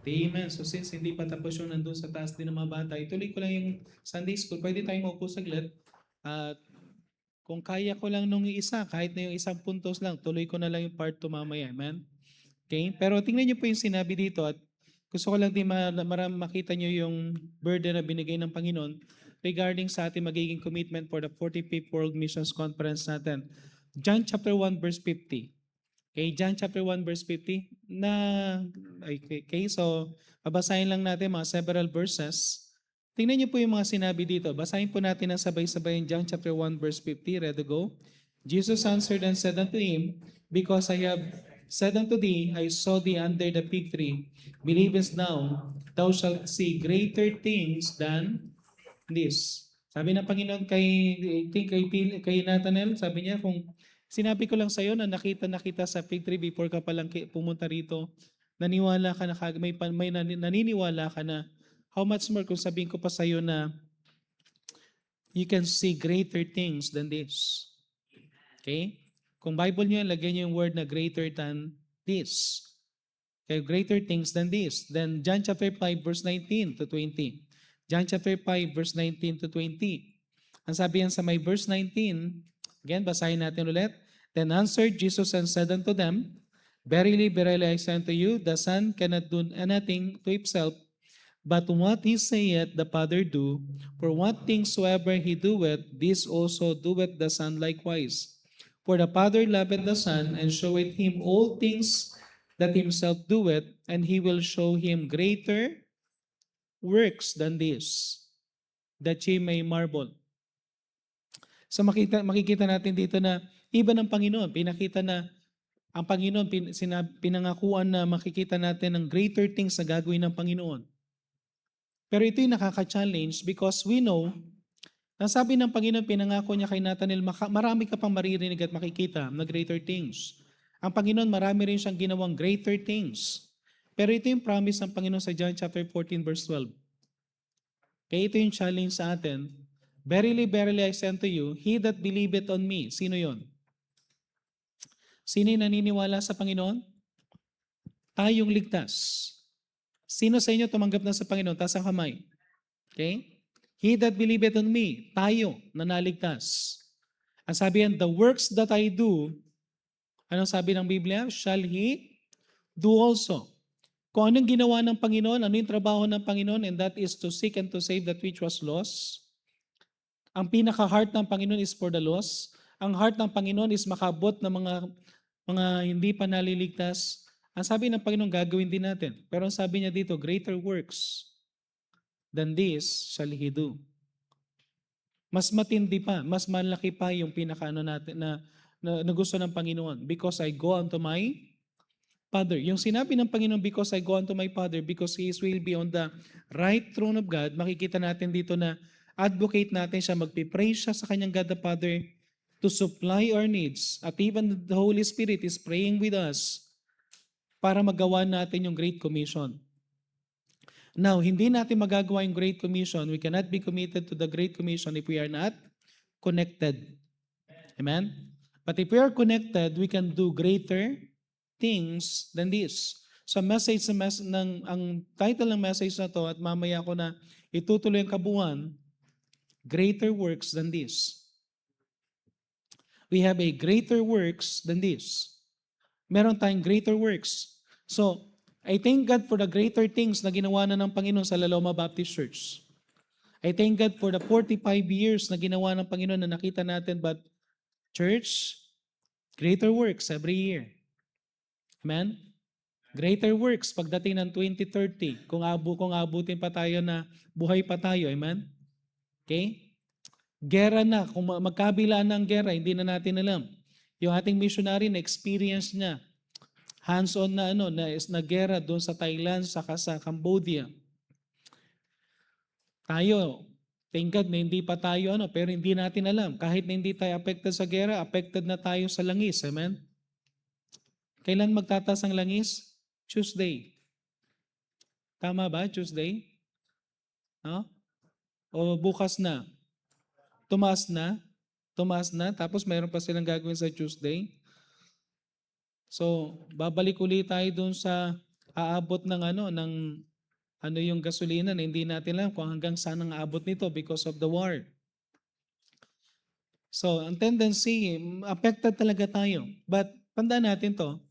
Amen. So since hindi pa tapos yung nandun sa taas din ng mga bata, ituloy ko lang yung Sunday school. Pwede tayong maupo saglit. At kung kaya ko lang nung isa, kahit na yung isang puntos lang, tuloy ko na lang yung part 2 mamaya. Amen? Okay? Pero tingnan niyo po yung sinabi dito at gusto ko lang din makita niyo yung burden na binigay ng Panginoon regarding sa ating magiging commitment for the 45th World Missions Conference natin. John chapter 1 verse 50. Okay, John chapter 1 verse 50 na okay, so babasahin lang natin mga several verses. Tingnan niyo po yung mga sinabi dito. Basahin po natin ng sabay-sabay in John chapter 1 verse 50. Ready to go? Jesus answered and said unto him, because I have said unto thee, I saw thee under the fig tree. Believest now, thou shalt see greater things than this. Sabi ng Panginoon kay Nathanael, sabi niya, kung sinabi ko lang sa iyo na nakita sa fig tree before ka palang pumunta rito, naniwala ka na, may naniniwala ka na, how much more kung sabihin ko pa sa iyo na you can see greater things than this. Okay? Kung Bible niyo, lagyan niyo yung word na greater than this. Okay, greater things than this. Then John chapter 5 verse 19 to 20. John chapter 5 verse 19 to 20. Ang sabi yan sa may verse 19, again, basahin natin ulit. Then answered Jesus and said unto them, verily, verily, I say unto you, the Son cannot do anything to himself, but what he saith the Father do, for what things soever he doeth, this also doeth the Son likewise. For the Father loveth the Son, and showeth him all things that himself doeth, and he will show him greater works than this, that ye may marvel. So makikita natin dito na iba ng Panginoon. Pinakita na ang Panginoon, pinangakuan na makikita natin ng greater things na gagawin ng Panginoon. Pero ito yung nakaka-challenge because we know, ang sabi ng Panginoon, pinangako niya kay Nathanael, marami ka pang maririnig at makikita na greater things. Ang Panginoon, marami rin siyang ginawang greater things. Pero ito yung promise ng Panginoon sa John chapter 14 verse 12. Kaya ito yung challenge sa atin. Verily, verily, I say unto you, he that believeth on me. Sino yon? Sino yung naniniwala sa Panginoon? Tayong ligtas. Sino sa inyo tumanggap na sa Panginoon? Taas ang kamay. Okay? He that believeth on me. Tayo na naligtas. Ang sabi yan, the works that I do, anong sabi ng Biblia? Shall he do also. Kung anong ginawa ng Panginoon, ano yung trabaho ng Panginoon, and that is to seek and to save that which was lost. Ang pinaka-heart ng Panginoon is for the lost. Ang heart ng Panginoon is makabot ng mga hindi pa naliligtas. Ang sabi ng Panginoon, gagawin din natin. Pero ang sabi niya dito, greater works than this shall he do. Mas matindi pa, mas malaki pa yung pinakaano natin na gusto ng Panginoon. Because I go unto my Father. Yung sinabi ng Panginoon, because I go unto my Father, because He will be on the right throne of God, makikita natin dito na advocate natin siya, magpipray siya sa kanyang God the Father to supply our needs. At even the Holy Spirit is praying with us para magawa natin yung Great Commission. Now, hindi natin magagawa yung Great Commission. We cannot be committed to the Great Commission if we are not connected. Amen? But if we are connected, we can do greater things than this. So ang title ng message na to at mamaya ko na itutuloy ang kabuuan, greater works than this. We have a greater works than this. Meron tayong greater works. So, I thank God for the greater things na ginawa na ng Panginoon sa Laloma Baptist Church. I thank God for the 45 years na ginawa ng Panginoon na nakita natin, but church, greater works every year. Amen? Greater works pagdating ng 2030, kung abutin pa tayo na buhay pa tayo, amen? Okay? Gera na, kung magkabila na ang gera, hindi na natin alam. Yung ating missionary na experience niya, hands-on na gera doon sa Thailand, saka sa Cambodia. Tayo, thank God na hindi pa tayo pero hindi natin alam. Kahit na hindi tayo affected sa gera, affected na tayo sa langis, amen? Kailan magtataas ang langis? Tuesday. Tama ba? Tuesday? No? O bukas na? Tumaas na? Tumaas na? Tapos mayroon pa silang gagawin sa Tuesday? So, babalik ulit tayo dun sa aabot ng ano yung gasolina na hindi natin alam kung hanggang saan ang aabot nito because of the war. So, ang tendency, affected talaga tayo. But tandaan natin to,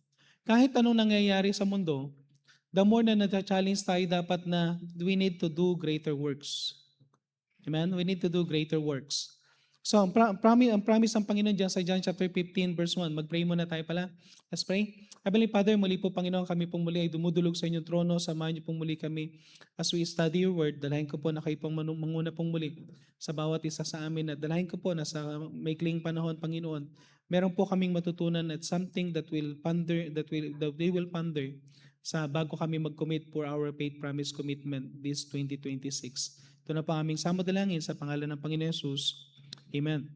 kahit anong nangyayari sa mundo, the more na nata-challenge tayo dapat na we need to do greater works. Amen? We need to do greater works. So, ang promise ng Panginoon dyan sa John chapter 15 verse 1. Mag-pray muna tayo pala. Let's pray. Heavenly Father, muli po Panginoon, kami pong muli ay dumudulog sa inyong trono. Samahan niyo pong muli kami as we study your word. Dalahin ko po na kayo pong manguna pong muli sa bawat isa sa amin. At dalahin ko po na sa maikling panahon, Panginoon, meron po kaming matutunan at something that we will ponder sa bago kami mag-commit for our faith promise commitment this 2026. Ito na po aming samodalangin sa pangalan ng Panginoon Jesus. Amen.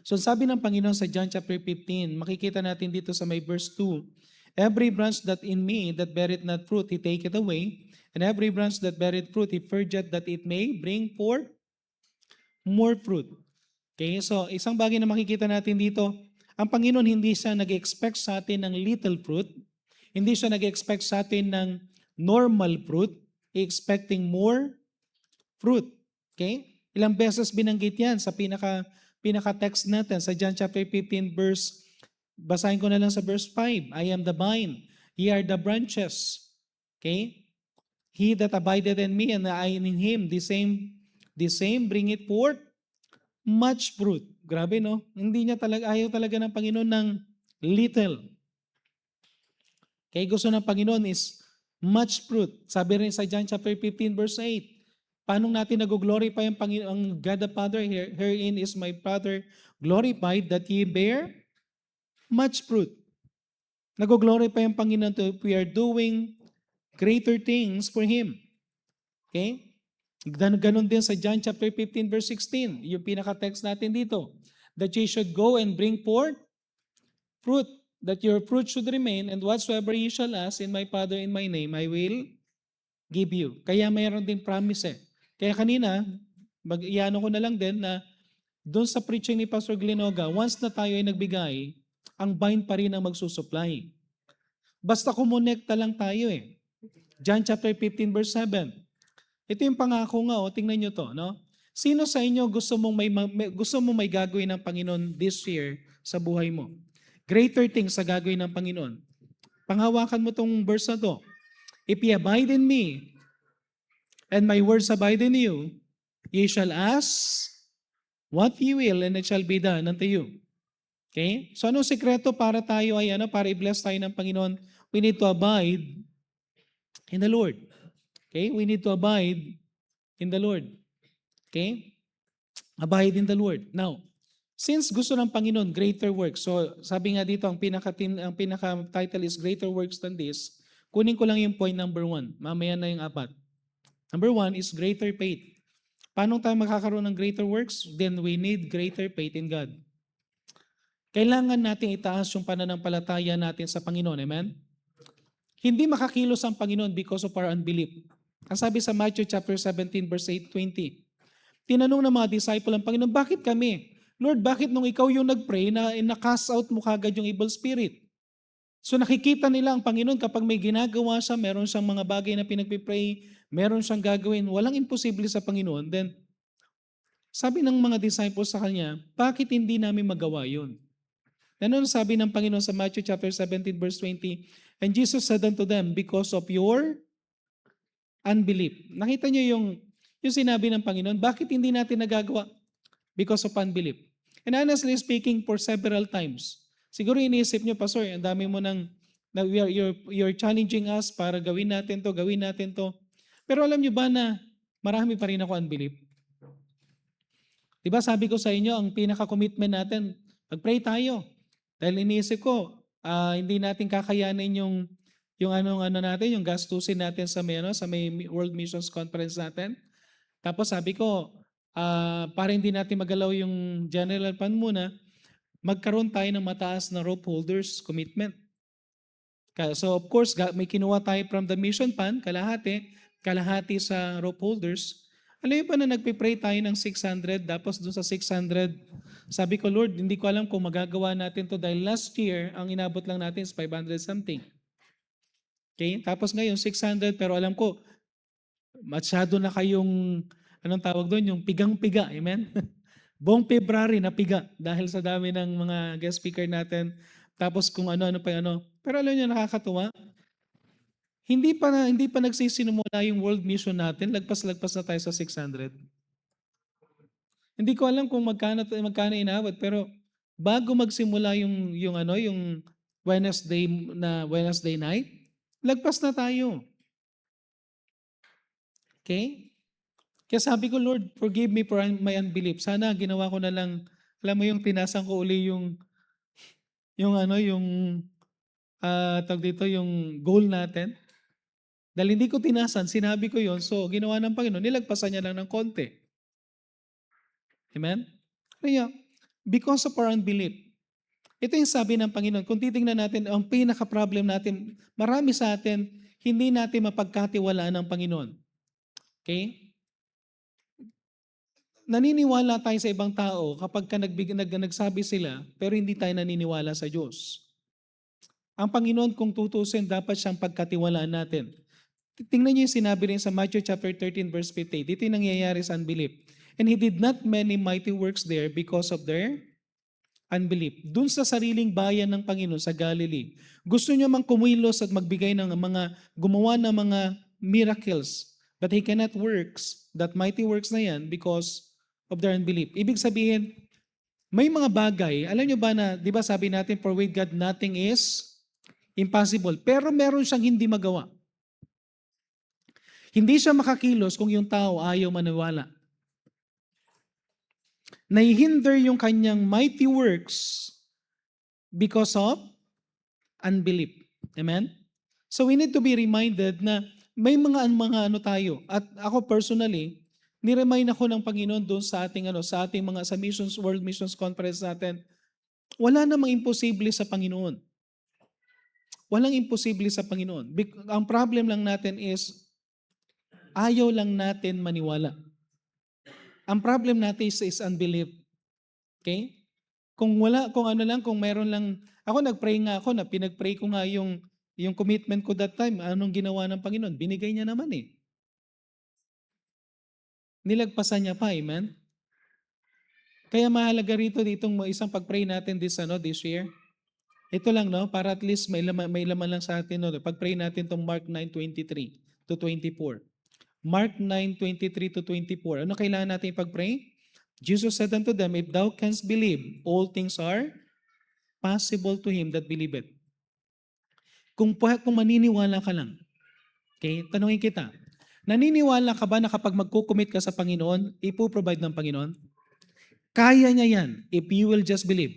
So sabi ng Panginoon sa John chapter 15, makikita natin dito sa may verse 2, every branch that in me that beareth not fruit, He taketh away, and every branch that beareth fruit, He purgeth that it may bring forth more fruit. Okay, so isang bagay na makikita natin dito, ang Panginoon hindi siya nag-expect sa atin ng little fruit, hindi siya nag-expect sa atin ng normal fruit, expecting more fruit. Okay? Ilang beses binanggit yan sa pinaka-text natin sa John chapter 15 verse, basahin ko na lang sa verse 5. I am the vine, ye are the branches. Okay? He that abideth in me and I in him, the same bringeth forth much fruit. Grabe no? Ayaw talaga ng Panginoon ng little. Kaya gusto ng Panginoon is much fruit. Sabi rin sa John chapter 15 verse 8, paano natin nag-glorify ang Panginoon, ang God the Father? Herein is my Father glorified that ye bear much fruit. Nag-glorify ang Panginoon to we are doing greater things for Him. Okay? Ganon din sa John chapter 15 verse 16, yung pinaka-text natin dito, that ye should go and bring forth fruit, that your fruit should remain, and whatsoever ye shall ask in my Father in my name, I will give you. Kaya mayroon din promise eh. Kaya kanina, iano ko na lang din na doon sa preaching ni Pastor Glenoga, once na tayo ay nagbigay, ang vine pa rin ang magsusupply. Basta kumonekta lang tayo eh. John chapter 15 verse 7. Ito yung pangako nga, tingnan nyo to. No? Sino sa inyo gusto mong may gagawin ng Panginoon this year sa buhay mo? Greater things sa gagawin ng Panginoon. Panghawakan mo tong verse na to. If ye abide in me, and my words abide in you, ye shall ask what ye will, and it shall be done unto you. Okay? So anong sekreto para tayo ay para i-bless tayo ng Panginoon? We need to abide in the Lord. Okay? We need to abide in the Lord. Okay? Abide in the Lord. Now, since gusto ng Panginoon greater works, so sabi nga dito, ang pinaka-title is greater works than this, kunin ko lang yung point number 1. Mamaya na yung 4. Number 1 is greater faith. Paano tayo makakaroon ng greater works? Then we need greater faith in God. Kailangan natin itaas yung pananampalataya natin sa Panginoon. Amen? Hindi makakilos ang Panginoon because of our unbelief. Ang sabi sa Matthew chapter 17 verse 8-20, tinanong ng mga disciple ang Panginoon, bakit kami? Lord, bakit nung ikaw yung nag-pray na cast out mo kagad yung evil spirit? So nakikita nila ang Panginoon kapag may ginagawa siya, meron siyang mga bagay na pinagpipray, meron siyang gagawin, walang imposible sa Panginoon. Then, sabi ng mga disciples sa Kanya, bakit hindi namin magawa yun? Ano sabi ng Panginoon sa Matthew chapter 17 verse 20? And Jesus said unto them, because of your unbelief. Nakita niyo yung sinabi ng Panginoon, bakit hindi natin nagagawa? Because of unbelief. And honestly speaking, for several times, siguro iniisip niyo, Pastor, ang dami mo you're challenging us para gawin natin to. Pero alam niyo ba na marami pa rin ako unbelief? Diba sabi ko sa inyo, ang pinaka-commitment natin, pag-pray tayo. Dahil iniisip ko, hindi natin kakayanin yung natin, yung gastusin natin sa may World Missions Conference natin. Tapos sabi ko, para hindi natin magalaw yung general fund muna, magkaroon tayo ng mataas na rope holders commitment. So of course, may kinuha tayo from the mission fund, kalahati sa rope holders. Alam niyo pa na nagpipray tayo ng 600, tapos doon sa 600, sabi ko, Lord, hindi ko alam kung magagawa natin to dahil last year, ang inabot lang natin is 500 something. Okay? Tapos ngayon, 600, pero alam ko, masyado na kayong, anong tawag doon, yung pigang-piga. Amen? Buong February na piga dahil sa dami ng mga guest speaker natin. Tapos kung ano-ano pa yung ano. Pero alam niyo, nakakatuwa. Hindi pa nagsisinumula yung world mission natin. Lagpas-lagpas na tayo sa 600. Hindi ko alam kung magkano inabot, pero bago magsimula yung Wednesday night, lagpas na tayo. Okay? Kaya sabi ko, Lord, forgive me for my unbelief. Sana ginawa ko na lang, alam mo yung tinasan ko uli yung tawag dito, yung goal natin. Dahil hindi ko tinasan, sinabi ko yon, so ginawa ng Panginoon, nilagpasan niya lang ng konti. Amen? Kaya, because of our unbelief, ito yung sabi ng Panginoon, kung titingnan natin, ang pinaka-problem natin, marami sa atin, hindi natin mapagkatiwalaan ng Panginoon. Okay? Naniniwala tayo sa ibang tao kapag nagsabi sila, pero hindi tayo naniniwala sa Diyos. Ang Panginoon, kung tutusin, dapat siyang pagkatiwalaan natin. Tingnan niyo yung sinabi rin sa Matthew chapter 13 verse 50. Dito yung nangyayari sa unbelief. And he did not many mighty works there because of their unbelief. Dun sa sariling bayan ng Panginoon sa Galilee, gusto niya mang kumilos at magbigay ng gumawa ng mga miracles. But he cannot works, that mighty works na yan because of their unbelief. Ibig sabihin, may mga bagay, alam niyo ba na, di ba sabi natin, for with God nothing is impossible. Pero meron siyang hindi magawa. Hindi siya makakilos kung yung tao ayaw maniwala. Nahihinder yung kanyang mighty works because of unbelief. Amen? So we need to be reminded na may mga ano tayo. At ako personally, ni-remind ako ng Panginoon doon sa ating sa missions, World Missions Conference natin. Wala namang imposible sa Panginoon. Walang imposible sa Panginoon. Ang problem lang natin is ayaw lang natin maniwala. Ang problem natin is unbelief. Okay? Kung meron lang, ako nagpray nga ako, na pinagpray ko nga yung commitment ko that time, anong ginawa ng Panginoon? Binigay niya naman eh. Nilagpasan niya pa, amen? Kaya mahalaga rito ditong isang pagpray natin this year. Ito lang, no? Para at least may laman lang sa atin, no? Pagpray natin tong Mark 9:23 to 24. Mark 9:23 to 24. Ano kailangan natin ipag-pray? Jesus said unto them, if thou canst believe, all things are possible to him that believeth. Kung maniniwala ka lang, okay, tanungin kita, naniniwala ka ba na kapag magkukumit ka sa Panginoon, ipoprovide ng Panginoon? Kaya niya yan if you will just believe.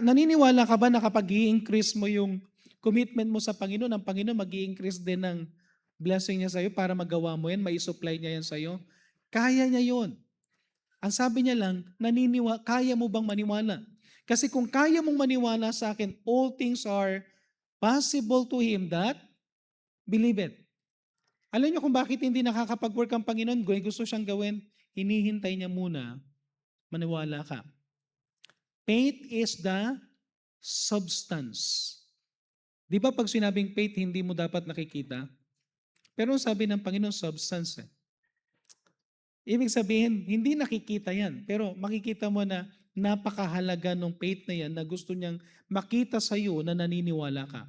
Naniniwala ka ba na kapag i-increase mo yung commitment mo sa Panginoon, ang Panginoon mag-i-increase din ng blessing niya sa'yo para magawa mo yan, mai-supply niya yan sa'yo? Kaya niya yon. Ang sabi niya lang, kaya mo bang maniwala? Kasi kung kaya mong maniwala sa akin, all things are possible to him that believe it. Alam niyo kung bakit hindi nakakapag-work ang Panginoon? Gusto siyang gawin, hinihintay niya muna, maniwala ka. Faith is the substance. Di ba pag sinabing faith, hindi mo dapat nakikita? Pero sabi ng Panginoon, substance. Ibig sabihin, hindi nakikita yan. Pero makikita mo na napakahalaga ng faith na yan na gusto niyang makita sa iyo na naniniwala ka.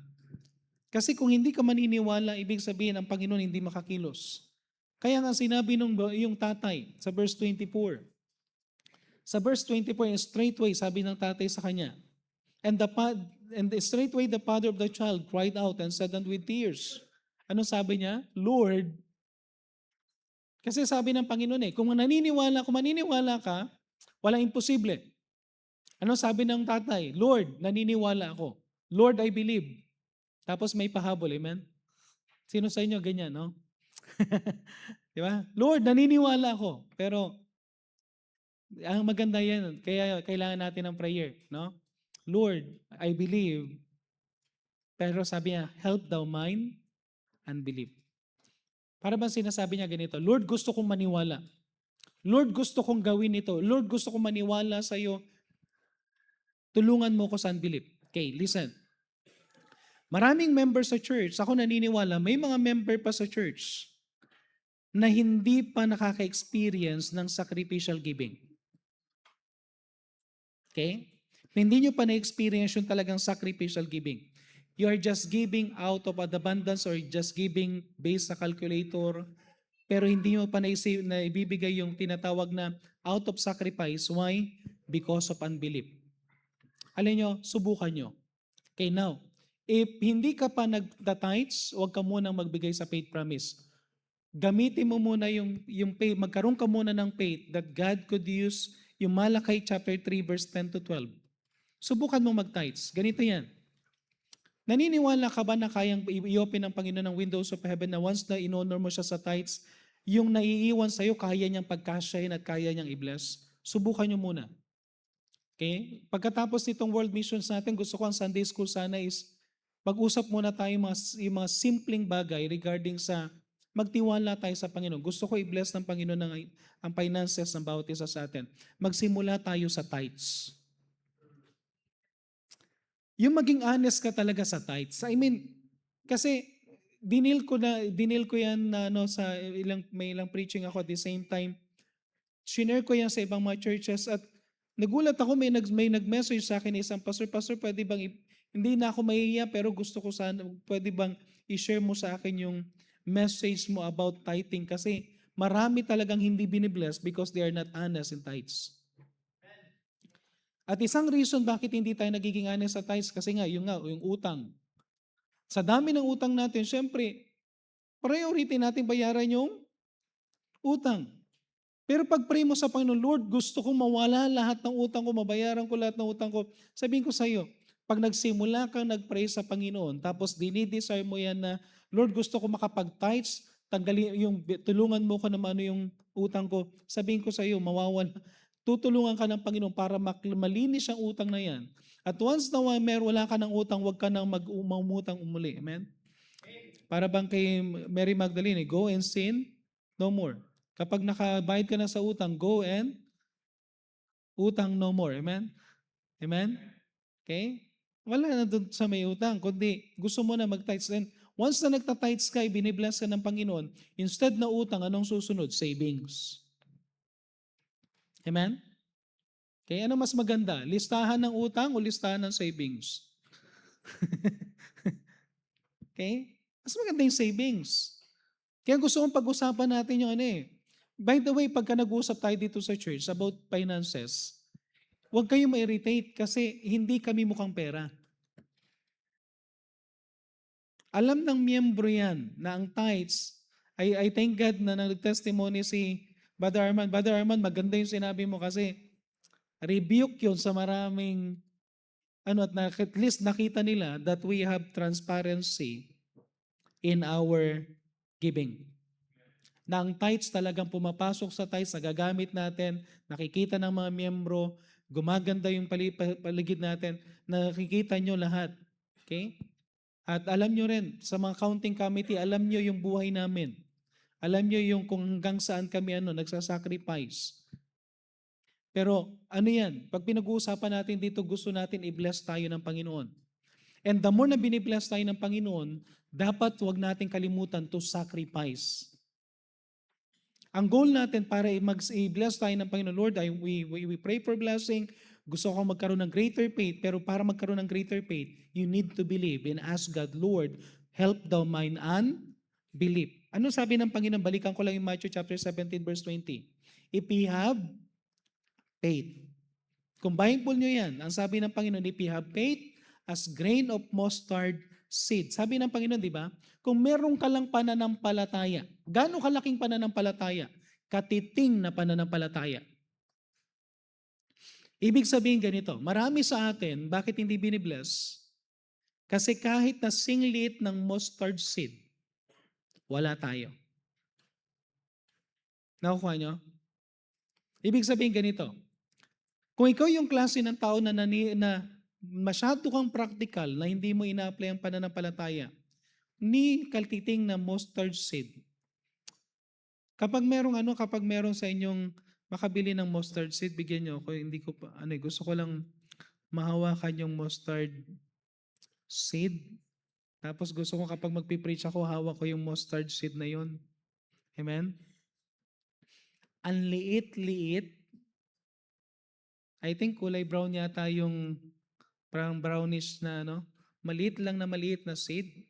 Kasi kung hindi ka maniniwala, ibig sabihin ang Panginoon hindi makakilos. Kaya nga sinabi yung tatay sa verse 24. Sa verse 24, straightway, sabi ng tatay sa kanya, And straightway the father of the child cried out and said unto with tears. Ano sabi niya? Lord, kasi sabi ng Panginoon kung maniniwala ka, walang imposible. Ano sabi ng tatay? Lord, naniniwala ako. Lord, I believe. Tapos may pahabol, amen? Sino sa inyo ganyan, no? Di ba? Lord, naniniwala ako. Pero, ang maganda yan, kaya kailangan natin ng prayer, no? Lord, I believe. Pero sabi niya, help thou mine unbelief. Para bang sinasabi niya ganito, Lord, gusto kong maniwala. Lord, gusto kong gawin ito. Lord, gusto kong maniwala sa iyo. Tulungan mo ko sa unbelief. Okay, listen. Maraming member sa church, ako naniniwala, may mga member pa sa church na hindi pa nakaka-experience ng sacrificial giving. Okay? Hindi nyo pa na-experience yung talagang sacrificial giving. You are just giving out of an abundance or just giving based sa calculator, pero hindi nyo pa na ibibigay yung tinatawag na out of sacrifice. Why? Because of unbelief. Alin nyo, subukan nyo. Okay, now, if hindi ka pa nagta-tithes, huwag ka munang magbigay sa faith promise. Gamitin mo muna yung faith, magkaroon ka muna ng faith that God could use yung Malakay chapter 3 verse 10 to 12. Subukan mo mag-tithes. Ganito yan. Naniniwala ka ba na kayang i-open ng Panginoon ng windows of heaven na once na in-honor mo siya sa tithes, yung naiiwan sa'yo, kaya niyang pagkasyahin at kaya niyang i-bless? Subukan niyo muna. Okay? Pagkatapos nitong world missions natin, gusto ko ang Sunday school sana is mag-usap muna tayo yung mga simpleng bagay regarding sa magtiwala tayo sa Panginoon. Gusto ko i-bless ng Panginoon ang finances ng bawat isa sa atin. Magsimula tayo sa tithes. Yung maging honest ka talaga sa tithes. I mean, kasi dinil ko yan na sa may ilang preaching ako at the same time. Shinare ko yan sa ibang mga churches at nagulat ako may nag-message sa akin isang pastor, pwede bang hindi na ako mahihiya pero gusto ko sana pwede bang i-share mo sa akin yung message mo about tithing kasi marami talagang hindi binibless because they are not honest in tithes. At isang reason bakit hindi tayo nagiging honest sa tithes kasi yung utang. Sa dami ng utang natin, syempre, priority natin bayaran yung utang. Pero pag pray mo sa Panginoon, Lord, gusto kong mawala lahat ng utang ko, mabayaran ko lahat ng utang ko. Sabihin ko sa iyo, pag nagsimula kang nag-pray sa Panginoon, tapos dinidesire mo yan na, Lord, gusto ko makapag-tithes, tulungan mo ko na ano yung utang ko. Sabihin ko sa iyo, mawawala. Tutulungan ka ng Panginoon para malinis ang utang na yan. At once na wala ka ng utang, huwag ka nang umutang umuli. Amen? Para bang kay Mary Magdalene, go and sin no more. Kapag nakabayad ka na sa utang, go and utang no more. Amen? Amen? Okay? Wala na doon sa may utang, kundi gusto mo na mag-tithes. And once na nagta-tithes ka, binibless ka ng Panginoon, instead na utang, anong susunod? Savings. Amen? Okay, ano mas maganda? Listahan ng utang o listahan ng savings? Okay? Mas maganda yung savings. Kaya gusto kong pag-usapan natin yung By the way, pagka nag-uusap tayo dito sa church about finances, huwag kayong ma-irritate kasi hindi kami mukhang pera. Alam ng miyembro yan na ang tithes, I thank God na nag-testimony si Brother Arman. Brother Arman, maganda yung sinabi mo kasi rebuke yun sa maraming at least nakita nila that we have transparency in our giving. Na ang tithes talagang pumapasok sa tithes, nagagamit natin, nakikita ng mga miyembro, gumaganda yung paligid natin, nakikita nyo lahat. Okay? At alam nyo rin, sa mga counting committee, alam nyo yung buhay namin. Alam nyo yung kung hanggang saan kami nagsasacrifice. Pero ano yan, pag pinag-uusapan natin dito, gusto natin i-bless tayo ng Panginoon. And the more na binibless tayo ng Panginoon, dapat wag natin kalimutan to sacrifice. Ang goal natin para i-bless tayo ng Panginoon, Lord, we pray for blessing. Gusto ko magkaroon ng greater faith, pero para magkaroon ng greater faith, you need to believe and ask God, Lord, help thou mine unbelief. Ano sabi ng Panginoon? Balikan ko lang yung Matthew chapter 17 verse 20. If we have faith. Kung Bible nyo yan, ang sabi ng Panginoon, if you have faith as grain of mustard seed. Sabi ng Panginoon, di ba? Kung meron ka lang pananampalataya, gaano kalaking pananampalataya? Katiting na pananampalataya. Ibig sabihin ganito, marami sa atin, bakit hindi binibless? Kasi kahit na singlit ng mustard seed, wala tayo. Nakukuha nyo? Ibig sabihin ganito, kung ikaw yung klase ng tao na masyado kang practical na hindi mo ina-apply ang pananampalataya, ni kaltiting na mustard seed. Kapag merong sa inyong makabili ng mustard seed, bigyan niyo ako. Hindi ko pa gusto ko lang mahawakan yung mustard seed. Tapos gusto ko kapag magpipreach ako, hawak ko yung mustard seed na yun. Amen? Ang liit-liit. I think kulay brown yata yung parang brownish na ano. Maliit na seed.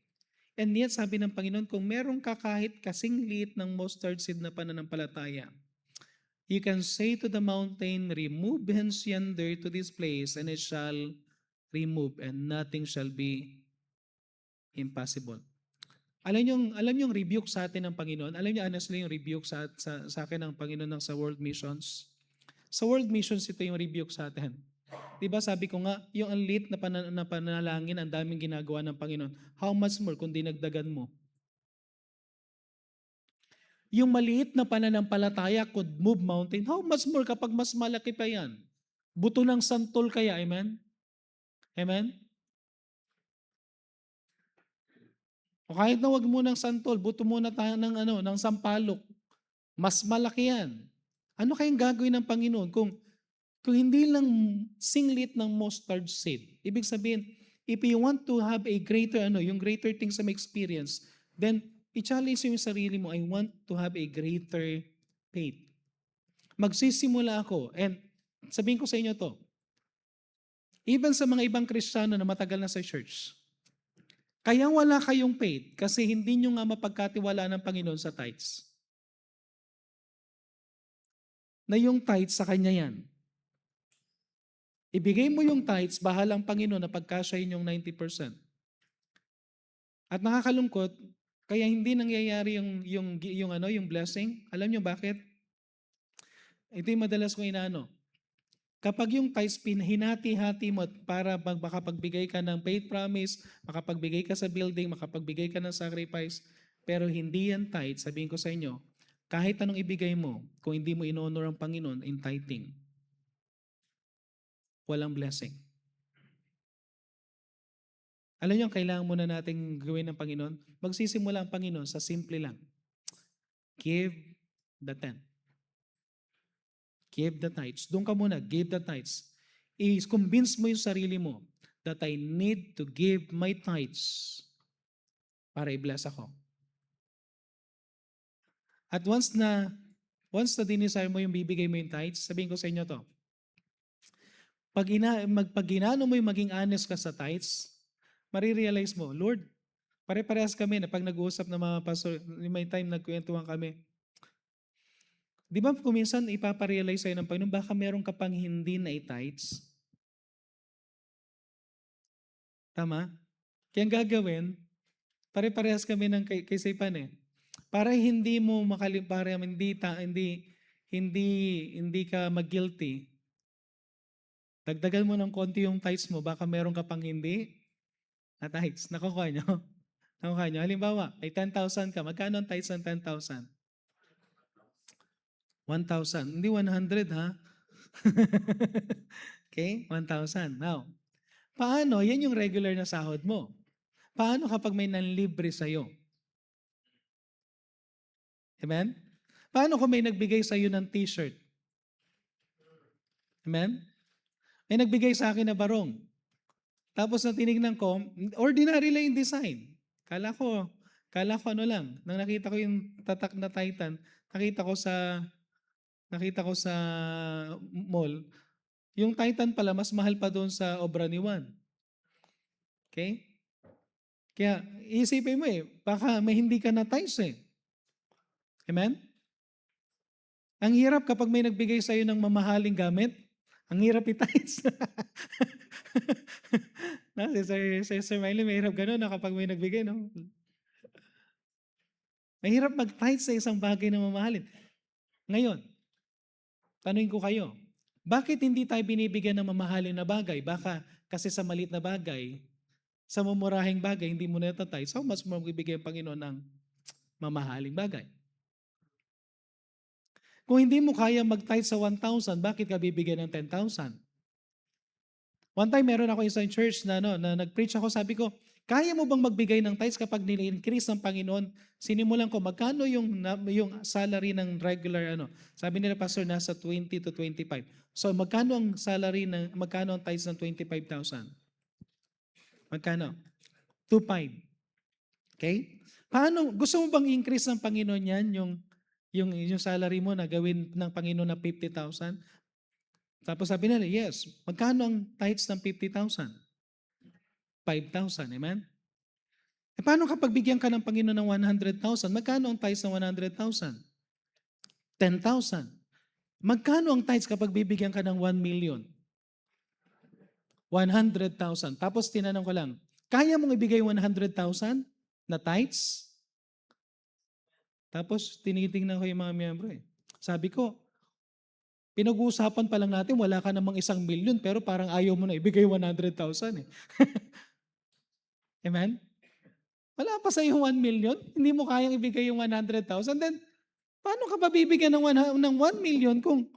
And yet, sabi ng Panginoon, kung meron ka kahit kasing liit ng mustard seed na pananampalataya, you can say to the mountain, remove hence yonder to this place, and it shall remove, and nothing shall be impossible. Alam niyo yung rebuke sa atin ng Panginoon? Alam niyo honestly yung rebuke sa akin ng Panginoon ng sa World Missions? Sa World Missions, ito yung rebuke sa atin. Diba sabi ko nga, yung unlit na panalangin, ang daming ginagawa ng Panginoon. How much more kung dinagdagan mo? Yung maliit na pananampalataya could move mountain. How much more kapag mas malaki pa yan? Buto ng santol kaya, amen? Amen? O kahit na wag mo ng santol, buto muna tayo ng sampalok. Mas malaki yan. Ano kayang gagawin ng Panginoon kung hindi lang singlit ng mustard seed? Ibig sabihin, if you want to have a greater, yung greater things sa experience, then i-challenge yung sarili mo, I want to have a greater faith. Magsisimula ako, and sabihin ko sa inyo to, even sa mga ibang Kristiyano na matagal na sa church, kaya wala kayong faith kasi hindi nyo nga mapagkatiwala ng Panginoon sa tithes. Na yung tithes sa Kanya yan. Ibigay mo yung tithes, bahalang Panginoon na pagkasyahin yung 90%. At nakakalungkot, kaya hindi nangyayari yung blessing. Alam nyo bakit? Ito yung madalas kong inaano. Kapag yung tithes hinati-hati mo para makapagbigay ka ng faith promise, makapagbigay ka sa building, makapagbigay ka ng sacrifice, pero hindi yan tithes, sabihin ko sa inyo, kahit anong ibigay mo, kung hindi mo in-honor ang Panginoon in tithing, walang blessing. Alam niyo, kailangan muna nating gawin ng Panginoon? Magsisimula ang Panginoon sa simple lang. Give the 10. Give the tithes. Doon ka muna, give the tithes. I-convince mo yung sarili mo that I need to give my tithes para i-bless ako. At once na dinesire mo yung bibigay mo yung tithes, sabihin ko sa inyo to, pag ginano mo yung maging honest ka sa tithes, marirealize mo, Lord, pare-parehas kami na pag nag-uusap ng mga pastor, may time nagkwentuhan kami. Di ba kung minsan ipaparealize sa'yo ng Panginoon, baka meron ka pang hindi na i-tithes? Tama? Kaya ang gagawin, pare-parehas kami ng kaisipan eh. Para hindi mo hindi ka mag-guilty, dagdagan mo ng konti yung tithes mo, baka meron ka pang hindi na tithes. Nakukuha nyo? Nakukuha nyo? Halimbawa, may 10,000 ka. Magkano ang tithes ng 10,000? 1,000. Hindi 100 ha? Okay? 1,000. Now, paano? Yan yung regular na sahod mo. Paano kapag may nanlibre sa'yo? Amen? Paano kung may nagbigay sa'yo ng t-shirt? Amen? May nagbigay sa akin na barong. Tapos nang tinignan ko, ordinary lang yung design. Kala ko ano lang. Nang nakita ko yung tatak na Titan, nakita ko sa mall, yung Titan pala mas mahal pa doon sa obra ni Juan. Okay? Kaya isipin mo baka may hindi ka na tithes Amen? Ang hirap kapag may nagbigay sa'yo ng mamahaling gamit, ang hirap i-tithes. Si Sir Miley, may hirap gano'n na kapag may nagbigay, no? Mahirap mag-tithe sa isang bagay na mamahalin. Ngayon, tanungin ko kayo, bakit hindi tayo binibigyan ng mamahalin na bagay? Baka kasi sa maliit na bagay, sa mumurahing bagay, hindi mo na tithe, so mas magbibigay ang Panginoon ng mamahaling bagay. Kung hindi mo kaya mag-tithe sa 1,000, bakit ka bibigyan ng 10,000? One time, meron ako isang church na nag-preach ako, sabi ko, kaya mo bang magbigay ng tithes kapag nil-increase ng Panginoon? Sinimulan ko, magkano yung salary ng regular, Sabi nila, Pastor, nasa 20 to 25. So, magkano ang tithes ng 25,000? Magkano? 2,500. Okay? Paano, gusto mo bang increase ng Panginoon yan, yung salary mo na gawin ng Panginoon na 50,000? Tapos sabi nila, yes. Magkano ang tithes ng 50,000? 5,000, amen? E paano kapag bigyan ka ng Panginoon ng 100,000? Magkano ang tithes ng 100,000? 10,000. Magkano ang tithes kapag bibigyan ka ng 1,000,000? 100,000. Tapos tinanong ko lang, kaya mong ibigay 100,000 na tithes? Tapos tinitingnan ko yung mga miyembro eh. Sabi ko, pinag-uusapan pa lang natin, wala ka namang 1,000,000 pero parang ayaw mo na ibigay 100,000 eh. Amen? Wala pa sa iyo 1,000,000, hindi mo kayang ibigay yung 100,000, then paano ka pa bibigyan ng 1,000,000 kung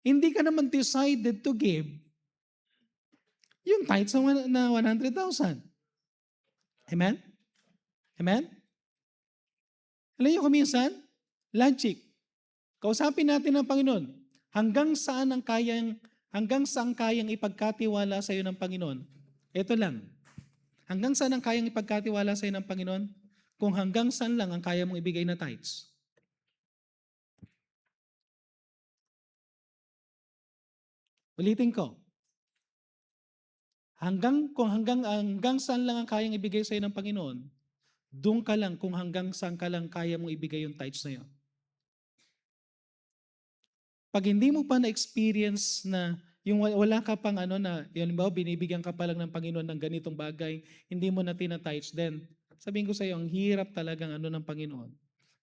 hindi ka naman decided to give yung tithes na 100,000? Amen? Amen? Alam niyo kung minsan, logic. Kausapin natin ang Panginoon. Hanggang saan kayang ipagkatiwala sa iyo ng Panginoon? Ito lang. Hanggang saan ang kayang ipagkatiwala sa iyo ng Panginoon? Kung hanggang saan lang ang kaya mong ibigay na tithes. Ulitin ko. Hanggang saan lang ang kayang ibigay sa iyo ng Panginoon, doon ka lang kung hanggang saan ka lang kaya mong ibigay yung tithes na yun. Pag hindi mo pa na-experience na yung wala ka pang yun ba, binibigyan ka pa lang ng Panginoon ng ganitong bagay, hindi mo na tina-tithes, then sabihin ko sa iyo, ang hirap talagang ng Panginoon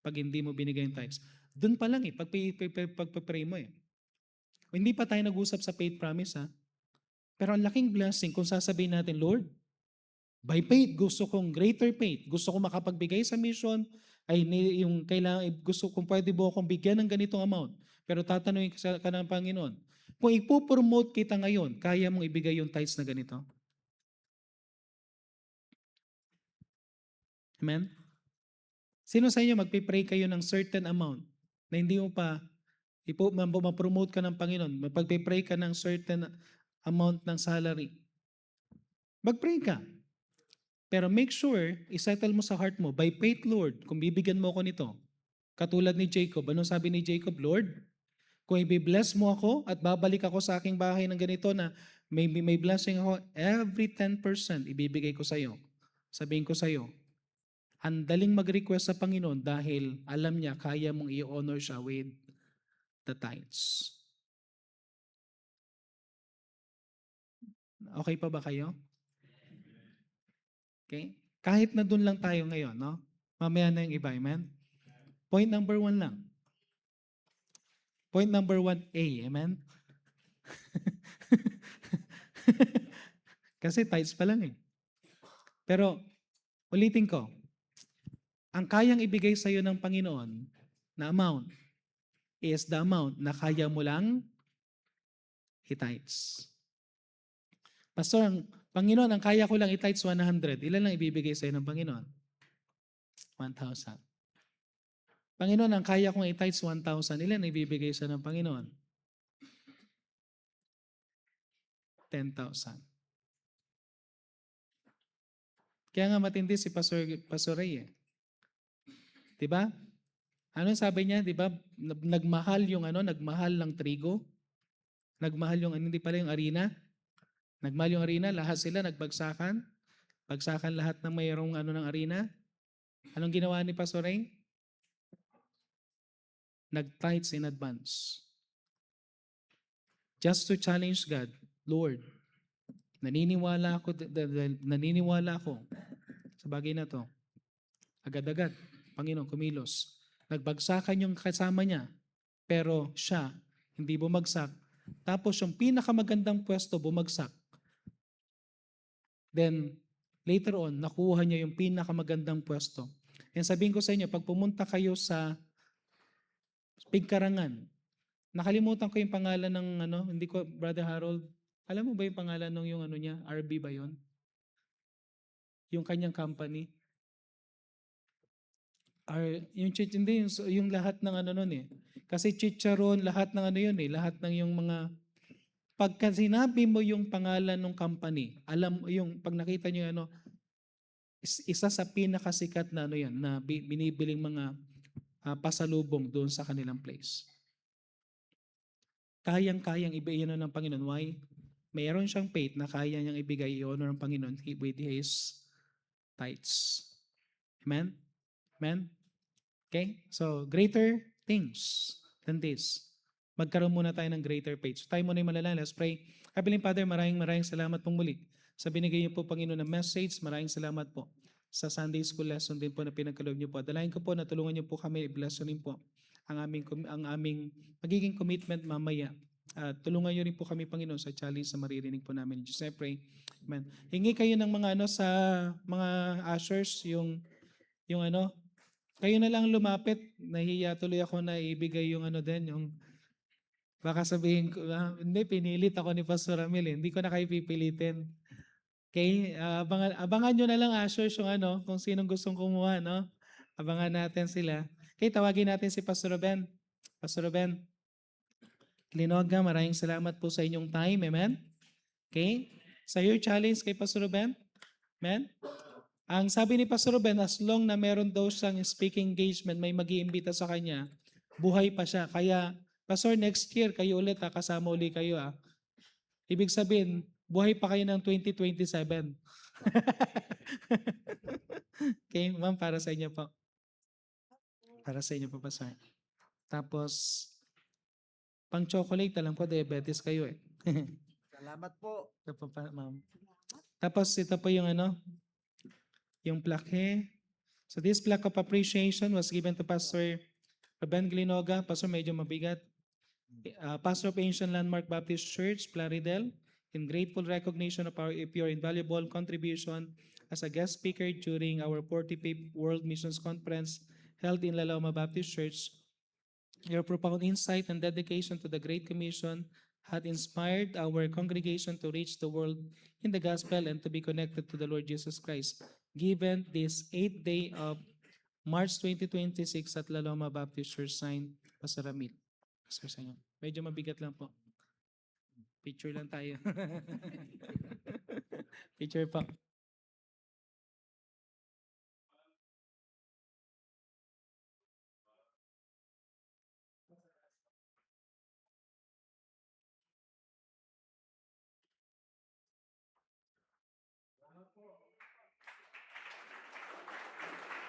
pag hindi mo binigay yung tithes. Doon pa lang pagpapray mo eh. Hindi pa tayo nag-usap sa faith promise ha. Pero ang laking blessing kung sasabihin natin, Lord, by faith, gusto kong greater faith. Gusto kong makapagbigay sa mission. Yung kailangan, gusto kong pwede mo akong bigyan ng ganitong amount. Pero tatanungin ka ng Panginoon, kung ipopromote kita ngayon, kaya mong ibigay yung tithes na ganito? Amen? Sino sa inyo magpipray kayo ng certain amount na hindi mo pa ma-promote ka ng Panginoon, magpipray ka ng certain amount ng salary? Mag-pray ka. Pero make sure, isettle mo sa heart mo, by faith, Lord, kung bibigyan mo ako nito, katulad ni Jacob, anong sabi ni Jacob? Lord, kung i-bless mo ako at babalik ako sa aking bahay ng ganito na may blessing ako, every 10% ibibigay ko sa iyo. Sabihin ko sa iyo, handaling mag-request sa Panginoon dahil alam niya kaya mong i-honor siya with the tithes. Okay pa ba kayo? Okay? Kahit na dun lang tayo ngayon, no? Mamaya na yung iba, amen? Point number 1 lang. Point number 1A, amen? Kasi tithes pa lang eh. Pero, ulitin ko, ang kayang ibigay sa iyo ng Panginoon na amount is the amount na kaya mo lang i-tithes. Pastor, Panginoon, ang kaya ko lang i-tithes 100. Ilan lang ibibigay sa iyo ng Panginoon? 1,000. Panginoon, ang kaya kong i-tithes 1,000. Ilan ibibigay sa iyo ng Panginoon? 10,000. Kaya nga matindi si Pastor Ray eh. Diba? Ano sabi niya, di ba? Nagmahal nagmahal ng trigo. Nagmahal hindi pala yung arena. Nagmahal yung arena, lahat sila nagbagsakan. Bagsakan lahat ng mayroong ng arena. Anong ginawa ni Pastor Ray? Nag-tithes in advance. Just to challenge God, Lord, naniniwala ako sa bagay na to. Agad-agad, Panginoon, kumilos. Nagbagsakan yung kasama niya, pero siya, hindi bumagsak. Tapos yung pinakamagandang pwesto, bumagsak. Then, later on, nakuha niya yung pinakamagandang pwesto. And sabihin ko sa inyo, pag pumunta kayo sa Pigkarangan, nakalimutan ko yung pangalan ng hindi ko, Brother Harold, alam mo ba yung pangalan ng yung niya? RB ba yon? Yung kanyang company? Hindi, yung lahat ng nun eh. Kasi chicharon, lahat ng yun eh. Lahat ng yung mga, pagka sinabi mo yung pangalan ng company, alam yung, pag nakita nyo Isa sa pinakasikat na ano yan, na binibiling mga pasalubong doon sa kanilang place. Kayang-kayang ibigay ng Panginoon. Why? Mayroon siyang faith na kaya niyang ibigay i-honor ng Panginoon with His tithes. Amen? Amen? Okay? So, greater things than this. Magkaroon muna tayo ng greater faith. So, tayo muna yung malalala. Let's pray. Heavenly Father, maraming salamat pong muli sa binigay niyo po, Panginoon, na message. Maraming salamat po sa Sunday School lesson din po na pinagkaloob niyo po. Dalayan ko po na tulungan niyo po kami, i-bless niyo rin po ang aming magiging commitment mamaya. Tulungan niyo rin po kami, Panginoon, sa challenge na maririnig po namin. Diyos, I pray. Amen. Hingi kayo ng mga sa mga ushers, yung kayo na lang lumapit. Nahiya tuloy ako na ibigay yung din, yung baka sabihin ko, hindi, pinilit ako ni Pastor Ramil. Hindi ko na kayo pipilitin. Okay? Abangan nyo na lang, ushers, yung kung sinong gustong kumuha, no? Abangan natin sila. Okay, tawagin natin si Pastor Ruben. Pastor Ruben, Linoga, maraming salamat po sa inyong time. Amen? Okay? Sa your challenge kay Pastor Ruben. Amen? Ang sabi ni Pastor Ruben, as long na meron daw siyang speaking engagement, may mag-iimbita sa kanya, buhay pa siya. Kaya, Pastor, next year, kayo ulit, kasama uli kayo. Ibig sabihin, buhay pa kayo ng 2027. Okay, ma'am, para sa inyo po. Para sa inyo po, Pastor. Tapos, pang chocolate, alam ko, diabetes kayo eh. Salamat po. Ito po, ma'am. Tapos, ito po yung yung plaque. So, this plaque of appreciation was given to Pastor Ruben Glinoga. Pastor, medyo mabigat. Pastor of Ancient Landmark Baptist Church, Plaridel, in grateful recognition of your invaluable contribution as a guest speaker during our 45th World Missions Conference held in La Loma Baptist Church. Your profound insight and dedication to the Great Commission had inspired our congregation to reach the world in the gospel and to be connected to the Lord Jesus Christ. Given this 8th day of March 2026 at La Loma Baptist Church, signed Pastor Ramil. Pastor, sa inyo. Medyo mabigat lang po. Picture lang tayo. Picture po.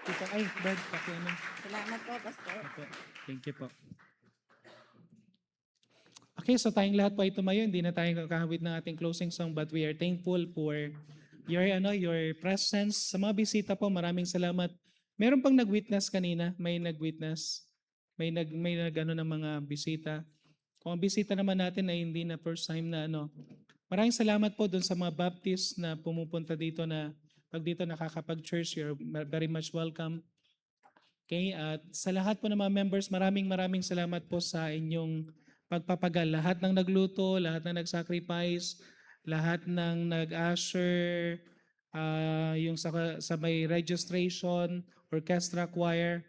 Tita, ay, Brad, pakialam. Salamat po, Pastor. Okay. Thank you po. Okay, so tayong lahat po ay tumayo. Hindi na tayo kakahawit ng ating closing song, but we are thankful for your presence. Sa mga bisita po, maraming salamat. Meron pang nag-witness kanina, may nag-witness. May ng mga bisita. Kung ang bisita naman natin ay hindi na first time na maraming salamat po doon sa mga Baptist na pumupunta dito na pag dito nakakapag-church, you're very much welcome. Okay, at sa lahat po ng mga members, maraming salamat po sa inyong pagpapagal. Lahat ng nagluto, lahat ng nag-sacrifice, lahat ng nag-usher, yung sa may registration, orchestra, choir.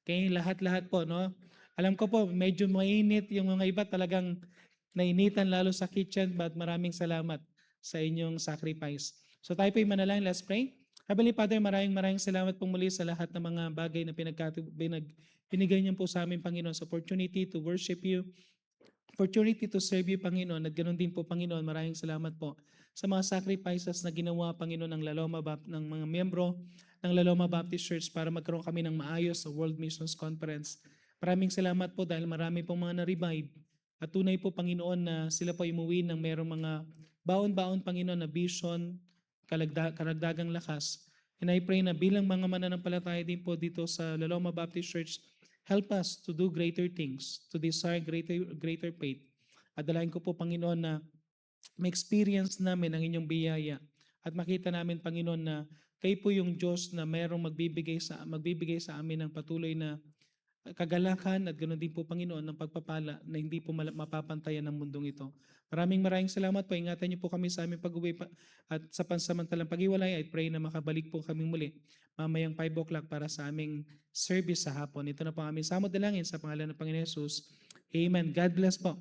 Okay, lahat po, no? Alam ko po, medyo mainit yung mga iba, talagang nainitan lalo sa kitchen, but maraming salamat sa inyong sacrifice. So tayo po yung manalangin, let's pray. Heavenly Father, maraming salamat po muli sa lahat ng mga bagay na binigay niyo po sa amin, Panginoon, sa opportunity to worship you, opportunity to serve you, Panginoon, at ganoon din po, Panginoon, maraming salamat po sa mga sacrifices na ginawa, Panginoon, ng mga miyembro ng La Loma Baptist Church para magkaroon kami ng maayos sa World Missions Conference. Maraming salamat po dahil marami pong mga na-revive at tunay po, Panginoon, na sila po umuwi ng merong mga baon-baon, Panginoon, na vision, karagdagang lakas. And I pray na bilang mga mananampalataya din po dito sa La Loma Baptist Church, help us to do greater things, to desire greater faith. At dalayan ko po, Panginoon, na ma-experience namin ang inyong biyaya at makita namin, Panginoon, na kayo po yung Diyos na mayroong magbibigay sa amin ng patuloy na kagalakan at ganoon din po, Panginoon, ng pagpapala na hindi po mapapantayan ng mundong ito. Maraming salamat po. Ingatan niyo po kami sa aming pag-uwi at sa pansamantalang pag-iwalay. I pray na makabalik po kami muli mamayang 5 o'clock para sa aming service sa hapon. Ito na po ang aming samot dalangin sa pangalan ng Panginoon Jesus. Amen. God bless po.